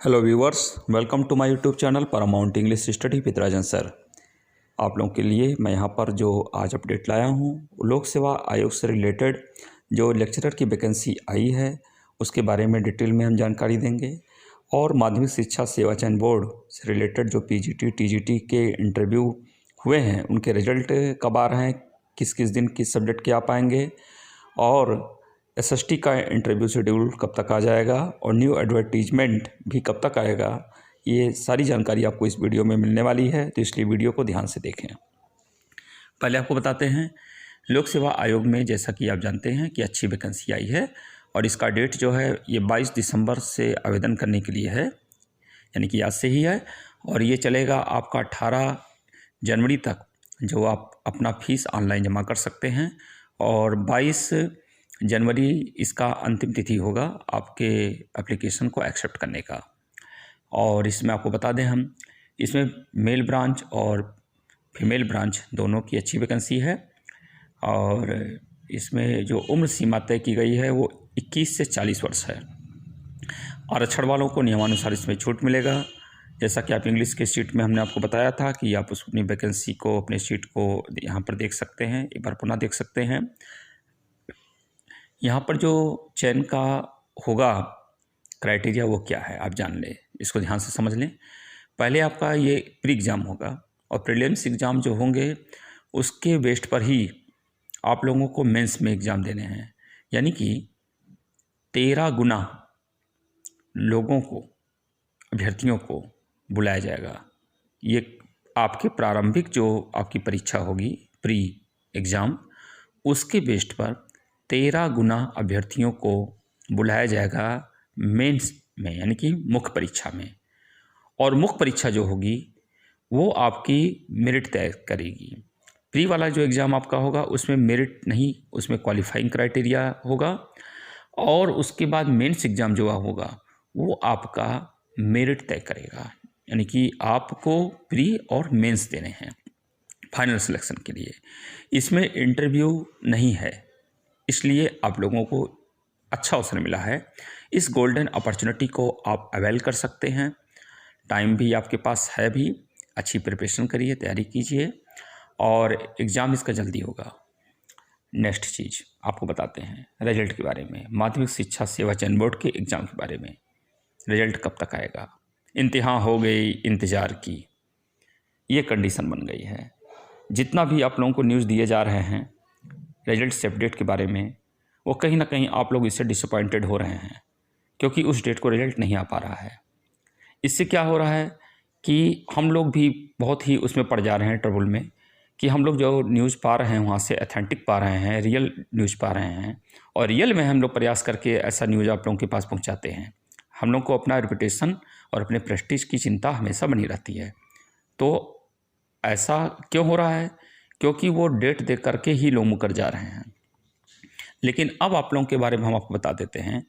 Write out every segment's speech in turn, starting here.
Hello viewers, welcome to my YouTube channel Paramount English study with Rajan sir. आप लोगों के लिए मैं यहाँ पर जो आज अपडेट लाया हूँ, लोक सेवा आयोग से रिलेटेड जो लेक्चरर की वैकेंसी आई है उसके बारे में डिटेल में हम जानकारी देंगे। और माध्यमिक शिक्षा सेवा चयन बोर्ड से रिलेटेड जो पीजीटी टीजीटी के इंटरव्यू हुए हैं उनके रिजल्ट कब आ रहे हैं, किस किस दिन किस सब्जेक्ट के आ पाएंगे, और एसएसटी का इंटरव्यू शेड्यूल कब तक आ जाएगा और न्यू एडवर्टीजमेंट भी कब तक आएगा, ये सारी जानकारी आपको इस वीडियो में मिलने वाली है, तो इसलिए वीडियो को ध्यान से देखें। पहले आपको बताते हैं, लोक सेवा आयोग में जैसा कि आप जानते हैं कि अच्छी वैकेंसी आई है और इसका डेट जो है ये 22 दिसंबर से आवेदन करने के लिए है, यानी कि आज से ही है। और ये चलेगा आपका 18 जनवरी तक, जो आप अपना फीस ऑनलाइन जमा कर सकते हैं। और 22 जनवरी इसका अंतिम तिथि होगा आपके एप्लीकेशन को एक्सेप्ट करने का। और इसमें आपको बता दें, हम इसमें मेल ब्रांच और फीमेल ब्रांच दोनों की अच्छी वैकेंसी है। और इसमें जो उम्र सीमा तय की गई है वो 21 से 40 वर्ष है। आरक्षण वालों को नियमानुसार इसमें छूट मिलेगा। जैसा कि आप इंग्लिश के शीट में हमने आपको बताया था कि आप उस अपनी वैकेंसी को, अपने शीट को यहाँ पर देख सकते हैं, एक बार पुनः देख सकते हैं। यहाँ पर जो चयन का होगा क्राइटेरिया वो क्या है आप जान लें, इसको ध्यान से समझ लें। पहले आपका ये प्री एग्ज़ाम होगा और प्रीलिम्स एग्ज़ाम जो होंगे उसके बेस्ड पर ही आप लोगों को मेंस में एग्ज़ाम देने हैं, यानी कि 13 गुना लोगों को, अभ्यर्थियों को बुलाया जाएगा। ये आपके प्रारंभिक जो आपकी परीक्षा होगी प्री एग्ज़ाम, उसके बेस्ड पर 13 गुना अभ्यर्थियों को बुलाया जाएगा मेंस में, यानी कि मुख्य परीक्षा में। और मुख्य परीक्षा जो होगी वो आपकी मेरिट तय करेगी। प्री वाला जो एग्ज़ाम आपका होगा उसमें मेरिट नहीं, उसमें क्वालिफाइंग क्राइटेरिया होगा। और उसके बाद मेंस एग्ज़ाम जो होगा वो आपका मेरिट तय करेगा, यानी कि आपको प्री और मेंस देने हैं फाइनल सिलेक्शन के लिए। इसमें इंटरव्यू नहीं है, इसलिए आप लोगों को अच्छा अवसर मिला है। इस गोल्डन अपॉर्चुनिटी को आप अवेल कर सकते हैं। टाइम भी आपके पास है, भी अच्छी प्रिपरेशन करिए, तैयारी कीजिए और एग्ज़ाम इसका जल्दी होगा। नेक्स्ट चीज़ आपको बताते हैं रिजल्ट के बारे में। माध्यमिक शिक्षा सेवा चयन बोर्ड के एग्ज़ाम के बारे में रिजल्ट कब तक आएगा। इंतहा हो गई इंतज़ार की, ये कंडीशन बन गई है। जितना भी आप लोगों को न्यूज़ दिए जा रहे हैं रिजल्ट से अपडेट के बारे में, वो कहीं ना कहीं आप लोग इससे डिसअपॉइंटेड हो रहे हैं, क्योंकि उस डेट को रिजल्ट नहीं आ पा रहा है। इससे क्या हो रहा है कि हम लोग भी बहुत ही उसमें पड़ जा रहे हैं, ट्रबल में, कि हम लोग जो न्यूज़ पा रहे हैं वहाँ से ऑथेंटिक पा रहे हैं, रियल न्यूज़ पा रहे हैं, और रियल में हम लोग प्रयास करके ऐसा न्यूज़ आप लोगों के पास पहुँचाते हैं। हम लोग को अपना रेपुटेशन और अपने प्रेस्टीज की चिंता हमेशा बनी रहती है। तो ऐसा क्यों हो रहा है? क्योंकि वो डेट दे करके ही लोग मुकर जा रहे हैं। लेकिन अब आप लोगों के बारे में हम आपको बता देते हैं,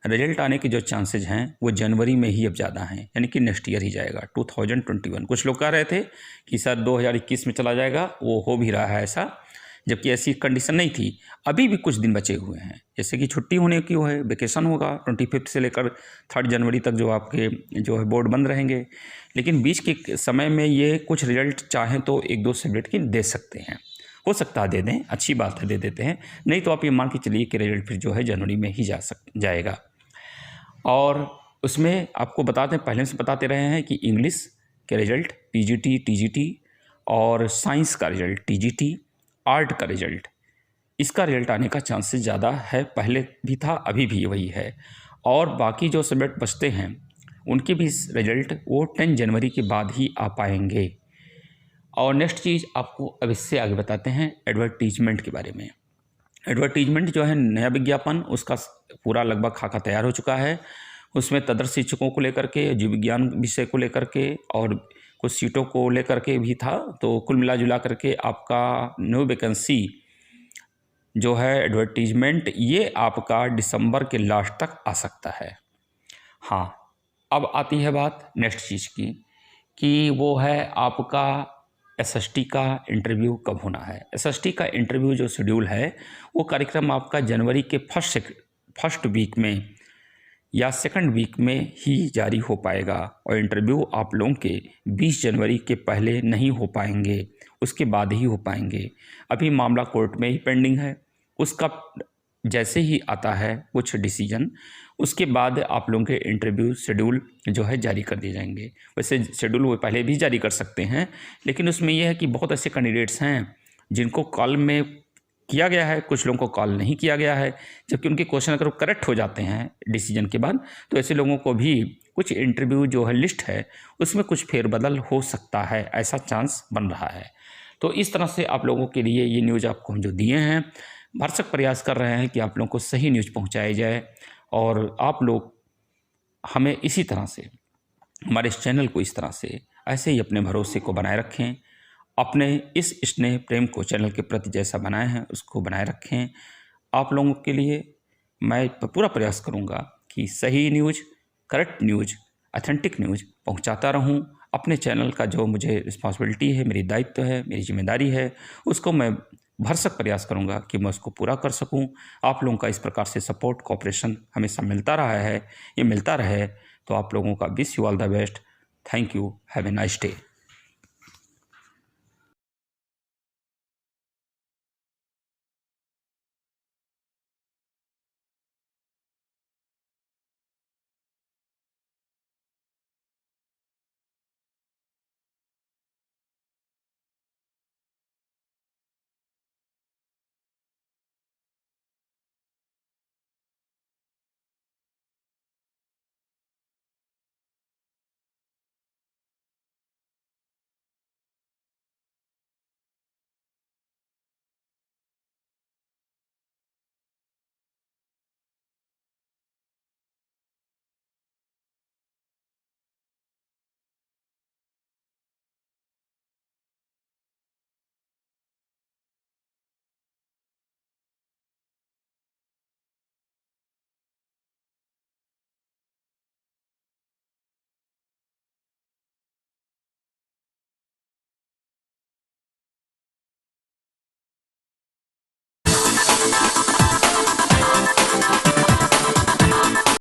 रिजल्ट आने के जो चांसेज हैं वो जनवरी में ही अब ज़्यादा हैं, यानी कि नेक्स्ट ईयर ही जाएगा 2021। कुछ लोग कह रहे थे कि सर 2021 में चला जाएगा, वो हो भी रहा है ऐसा, जबकि ऐसी कंडीशन नहीं थी। अभी भी कुछ दिन बचे हुए हैं, जैसे कि छुट्टी होने की है, वेकेशन होगा 25 से लेकर 3 जनवरी तक, जो आपके जो है बोर्ड बंद रहेंगे। लेकिन बीच के समय में ये कुछ रिजल्ट चाहें तो 1-2 सब्जेक्ट की दे सकते हैं, हो सकता है दे दें, अच्छी बात है, दे देते हैं। नहीं तो आप ये मान के चलिए कि रिजल्ट फिर जो है जनवरी में ही जाएगा। और उसमें आपको बता दें, पहले से बताते रहे हैं कि इंग्लिश के रिजल्ट पीजीटी टीजीटी, और साइंस का रिजल्ट टीजीटी, आर्ट का रिजल्ट, इसका रिजल्ट आने का चांसेस ज़्यादा है। पहले भी था, अभी भी वही है। और बाकी जो सब्जेक्ट बचते हैं उनके भी रिजल्ट वो 10 जनवरी के बाद ही आ पाएंगे। और नेक्स्ट चीज़ आपको अब इससे आगे बताते हैं एडवर्टीजमेंट के बारे में। एडवर्टीजमेंट जो है नया विज्ञापन, उसका पूरा लगभग खाका तैयार हो चुका है। उसमें तदर्थ शिक्षकों को लेकर के, जीव विज्ञान विषय को लेकर के और कुछ सीटों को लेकर के भी था। तो कुल मिला जुला करके आपका न्यू वैकेंसी जो है एडवर्टीजमेंट, ये आपका दिसंबर के लास्ट तक आ सकता है। हाँ, अब आती है बात नेक्स्ट चीज़ की कि वो है आपका एसएसटी का इंटरव्यू कब होना है। एसएसटी का इंटरव्यू जो शेड्यूल है वो कार्यक्रम आपका जनवरी के फर्स्ट वीक में या सेकंड वीक में ही जारी हो पाएगा और इंटरव्यू आप लोगों के 20 जनवरी के पहले नहीं हो पाएंगे, उसके बाद ही हो पाएंगे। अभी मामला कोर्ट में ही पेंडिंग है, उसका जैसे ही आता है कुछ डिसीजन, उसके बाद आप लोगों के इंटरव्यू शेड्यूल जो है जारी कर दिए जाएंगे। वैसे शेड्यूल वो पहले भी जारी कर सकते हैं, लेकिन उसमें यह है कि बहुत ऐसे कैंडिडेट्स हैं जिनको कॉल में किया गया है, कुछ लोगों को कॉल नहीं किया गया है, जबकि उनके क्वेश्चन अगर करेक्ट हो जाते हैं डिसीजन के बाद, तो ऐसे लोगों को भी कुछ इंटरव्यू जो है लिस्ट है उसमें कुछ फेरबदल हो सकता है, ऐसा चांस बन रहा है। तो इस तरह से आप लोगों के लिए ये न्यूज़ आपको हम जो दिए हैं, भरसक प्रयास कर रहे हैं कि आप लोगों को सही न्यूज़ पहुंचाई जाए, और आप लोग हमें इसी तरह से, हमारे इस चैनल को इस तरह से ऐसे ही अपने भरोसे को बनाए रखें, अपने इस स्नेह प्रेम को चैनल के प्रति जैसा बनाए हैं उसको बनाए रखें। आप लोगों के लिए मैं पूरा प्रयास करूंगा कि सही news, correct news, authentic news पहुंचाता रहूं। अपने चैनल का जो मुझे रिस्पॉन्सिबिलिटी है, मेरी दायित्व है, मेरी जिम्मेदारी है, उसको मैं भरसक प्रयास करूंगा कि मैं उसको पूरा कर सकूं। आप लोगों का इस प्रकार से सपोर्ट, कोऑपरेशन हमेशा मिलता रहा है, ये मिलता रहे, तो आप लोगों का wish you all the best. Thank you. Have a nice day.